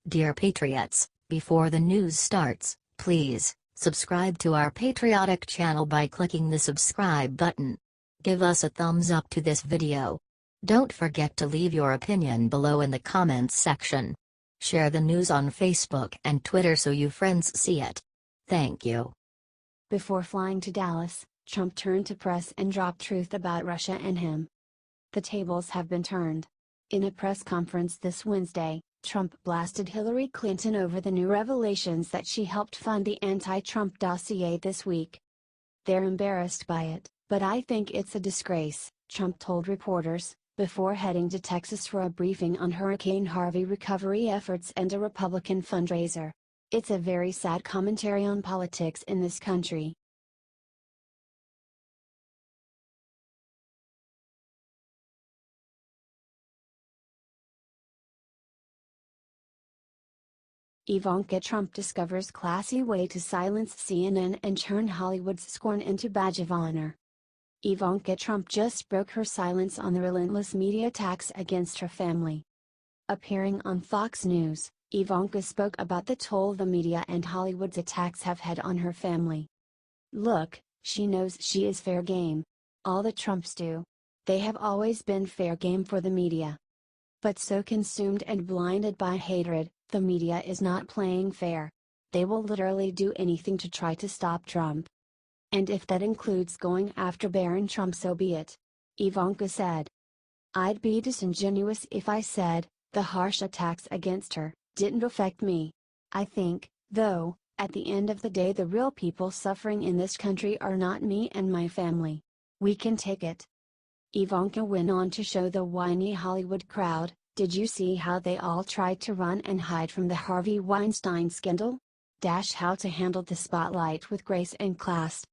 Dear Patriots, before the news starts, please subscribe to our patriotic channel by clicking the subscribe button. Give us a thumbs up to this video. Don't forget to leave your opinion below in the comments section. Share the news on Facebook and Twitter so your friends see it. Thank you. Before flying to Dallas, Trump turned to press and dropped truth about Russia and him. The tables have been turned. In a press conference this Wednesday, Trump blasted Hillary Clinton over the new revelations that she helped fund the anti-Trump dossier this week. "They're embarrassed by it, but I think it's a disgrace," Trump told reporters, before heading to Texas for a briefing on Hurricane Harvey recovery efforts and a Republican fundraiser. "It's a very sad commentary on politics in this country." Ivanka Trump discovers classy way to silence CNN and turn Hollywood's scorn into badge of honor. Ivanka Trump just broke her silence on the relentless media attacks against her family. Appearing on Fox News, Ivanka spoke about the toll the media and Hollywood's attacks have had on her family. "Look, she knows she is fair game. All the Trumps do. They have always been fair game for the media. But so consumed and blinded by hatred, the media is not playing fair. They will literally do anything to try to stop Trump. And if that includes going after Baron Trump, so be it," Ivanka said. "I'd be disingenuous if I said, the harsh attacks against her didn't affect me. I think, though, at the end of the day the real people suffering in this country are not me and my family. We can take it." Ivanka went on to show the whiny Hollywood crowd, "Did you see how they all tried to run and hide from the Harvey Weinstein scandal? How to handle the spotlight with grace and class.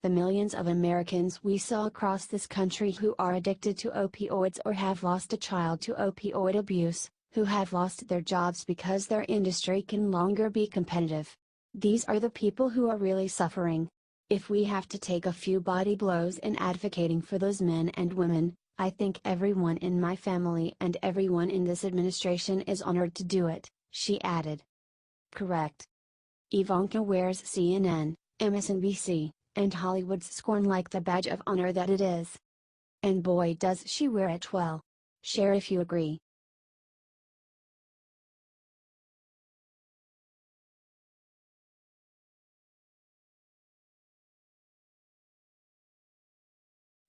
The millions of Americans we saw across this country who are addicted to opioids or have lost a child to opioid abuse, who have lost their jobs because their industry can no longer be competitive. These are the people who are really suffering. If we have to take a few body blows in advocating for those men and women, I think everyone in my family and everyone in this administration is honored to do it," she added. Correct. Ivanka wears CNN, MSNBC, and Hollywood's scorn like the badge of honor that it is. And boy does she wear it well. Share if you agree.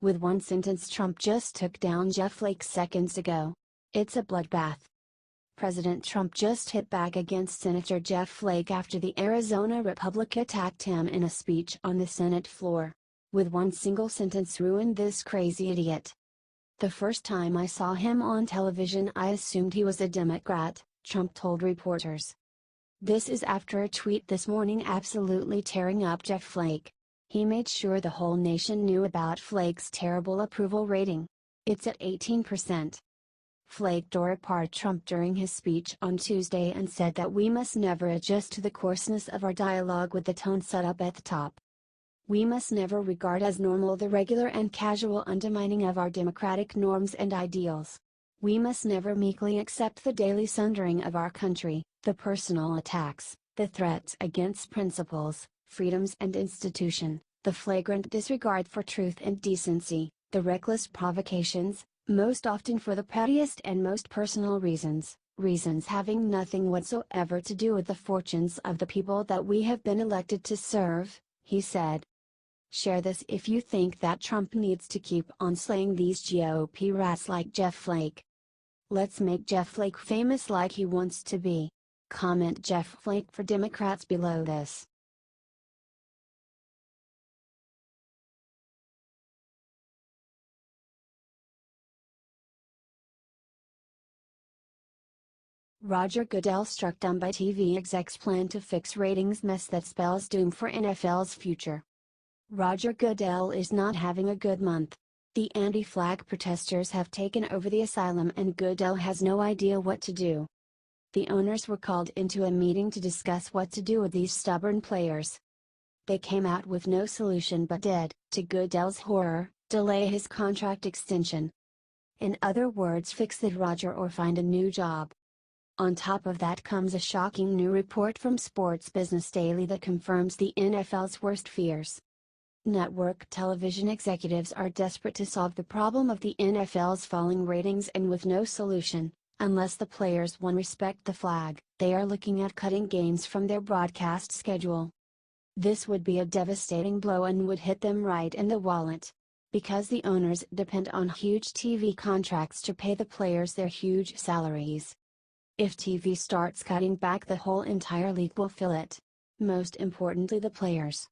With one sentence Trump just took down Jeff Flake seconds ago. It's a bloodbath. President Trump just hit back against Senator Jeff Flake after the Arizona Republican attacked him in a speech on the Senate floor. "With one single sentence ruined this crazy idiot. The first time I saw him on television I assumed he was a Democrat," Trump told reporters. This is after a tweet this morning absolutely tearing up Jeff Flake. He made sure the whole nation knew about Flake's terrible approval rating. It's at 18%. Flake tore apart Trump during his speech on Tuesday and said that we must never adjust to the coarseness of our dialogue with the tone set up at the top. "We must never regard as normal the regular and casual undermining of our democratic norms and ideals. We must never meekly accept the daily sundering of our country, the personal attacks, the threats against principles, freedoms and institution, the flagrant disregard for truth and decency, the reckless provocations, most often for the pettiest and most personal reasons having nothing whatsoever to do with the fortunes of the people that we have been elected to serve," he said. Share this if you think that Trump needs to keep on slaying these GOP rats like Jeff Flake. Let's make Jeff Flake famous like he wants to be. Comment Jeff Flake for Democrats below this. Roger Goodell struck dumb by TV execs' plan to fix ratings mess that spells doom for NFL's future. Roger Goodell is not having a good month. The anti-flag protesters have taken over the asylum and Goodell has no idea what to do. The owners were called into a meeting to discuss what to do with these stubborn players. They came out with no solution but did, to Goodell's horror, delay his contract extension. In other words, fix it Roger or find a new job. On top of that comes a shocking new report from Sports Business Daily that confirms the NFL's worst fears. Network television executives are desperate to solve the problem of the NFL's falling ratings, and with no solution, unless the players want to respect the flag, they are looking at cutting games from their broadcast schedule. This would be a devastating blow and would hit them right in the wallet. Because the owners depend on huge TV contracts to pay the players their huge salaries. If TV starts cutting back, the whole entire league will feel it. Most importantly, the players.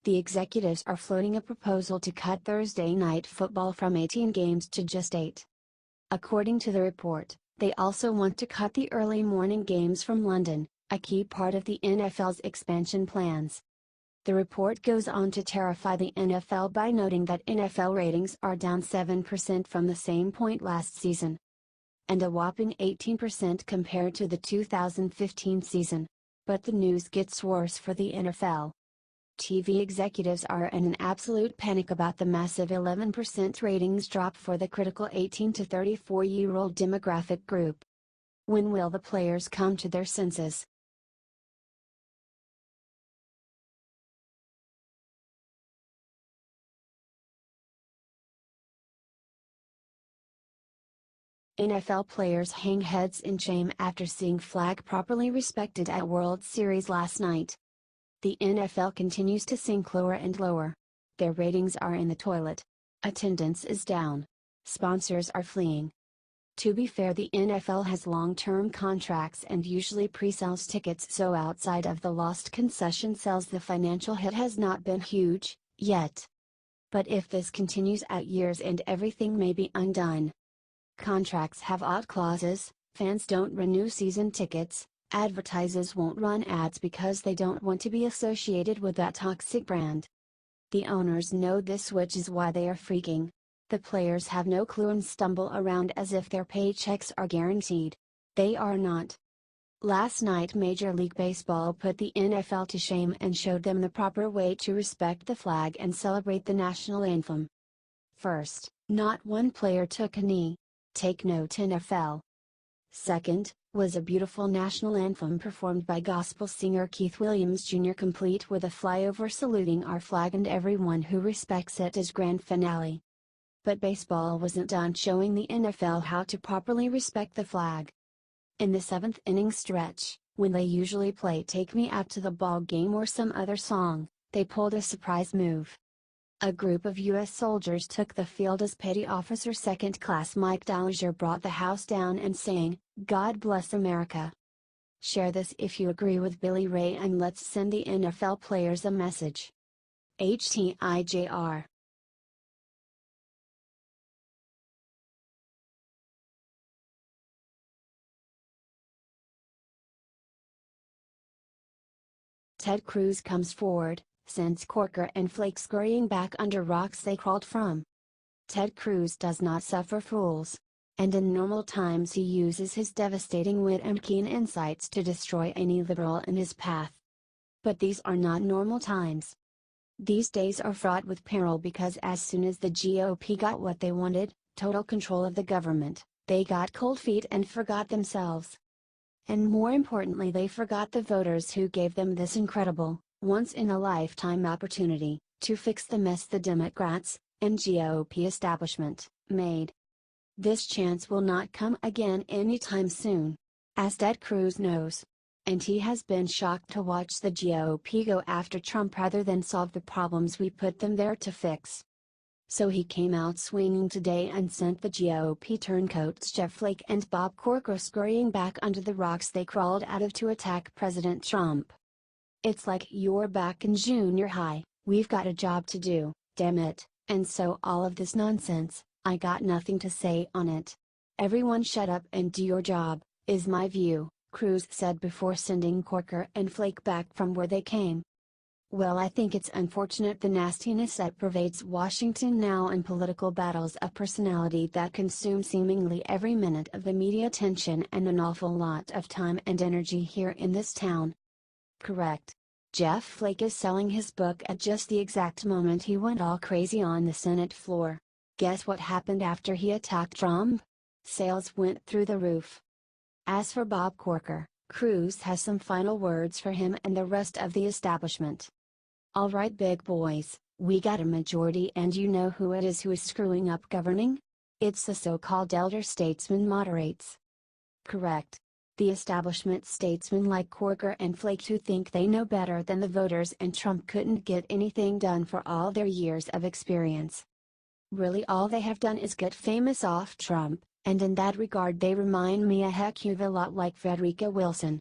The executives are floating a proposal to cut Thursday night football from 18 games to just 8. According to the report, they also want to cut the early morning games from London, a key part of the NFL's expansion plans. The report goes on to terrify the NFL by noting that NFL ratings are down 7% from the same point last season, and a whopping 18% compared to the 2015 season. But the news gets worse for the NFL. TV executives are in an absolute panic about the massive 11% ratings drop for the critical 18 to 34-year-old demographic group. When will the players come to their senses? NFL players hang heads in shame after seeing flag properly respected at World Series last night. The NFL continues to sink lower and lower. Their ratings are in the toilet. Attendance is down. Sponsors are fleeing. To be fair, the NFL has long-term contracts and usually pre-sells tickets, so outside of the lost concession sales, the financial hit has not been huge, yet. But if this continues at years end, everything may be undone. Contracts have out clauses, fans don't renew season tickets, advertisers won't run ads because they don't want to be associated with that toxic brand. The owners know this, which is why they are freaking. The players have no clue and stumble around as if their paychecks are guaranteed. They are not. Last night, Major League Baseball put the NFL to shame and showed them the proper way to respect the flag and celebrate the national anthem. First, not one player took a knee. Take note, NFL. Second, was a beautiful national anthem performed by gospel singer Keith Williams Jr., complete with a flyover saluting our flag and everyone who respects it as grand finale. But baseball wasn't done showing the NFL how to properly respect the flag. In the 7th inning stretch, when they usually play Take Me Out to the Ball Game or some other song, they pulled a surprise move. A group of U.S. soldiers took the field as Petty Officer Second Class Mike Dallinger brought the house down and sang, "God Bless America." Share this if you agree with Billy Ray, and let's send the NFL players a message. HTIJR. Ted Cruz comes forward, sends Corker and Flake scurrying back under rocks they crawled from. Ted Cruz does not suffer fools. And in normal times he uses his devastating wit and keen insights to destroy any liberal in his path. But these are not normal times. These days are fraught with peril because as soon as the GOP got what they wanted, total control of the government, they got cold feet and forgot themselves. And more importantly, they forgot the voters who gave them this incredible, once-in-a-lifetime opportunity, to fix the mess the Democrats, and GOP establishment, made. This chance will not come again anytime soon. As Ted Cruz knows. And he has been shocked to watch the GOP go after Trump rather than solve the problems we put them there to fix. So he came out swinging today and sent the GOP turncoats Jeff Flake and Bob Corker scurrying back under the rocks they crawled out of to attack President Trump. It's like you're back in junior high, we've got a job to do, damn it, and so all of this nonsense, I got nothing to say on it. Everyone shut up and do your job, is my view, Cruz said before sending Corker and Flake back from where they came. Well, I think it's unfortunate the nastiness that pervades Washington now and political battles of personality that consume seemingly every minute of the media attention and an awful lot of time and energy here in this town. Correct. Jeff Flake is selling his book at just the exact moment he went all crazy on the Senate floor. Guess what happened after he attacked Trump? Sales went through the roof. As for Bob Corker, Cruz has some final words for him and the rest of the establishment. "Alright big boys, we got a majority and you know who it is who is screwing up governing? It's the so-called elder statesman moderates." Correct. The establishment statesmen like Corker and Flake who think they know better than the voters and Trump couldn't get anything done for all their years of experience. Really all they have done is get famous off Trump, and in that regard they remind me a heck of a lot like Frederica Wilson.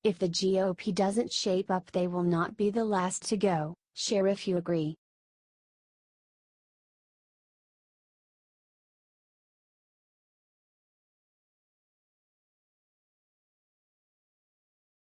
If the GOP doesn't shape up they will not be the last to go. Share if you agree.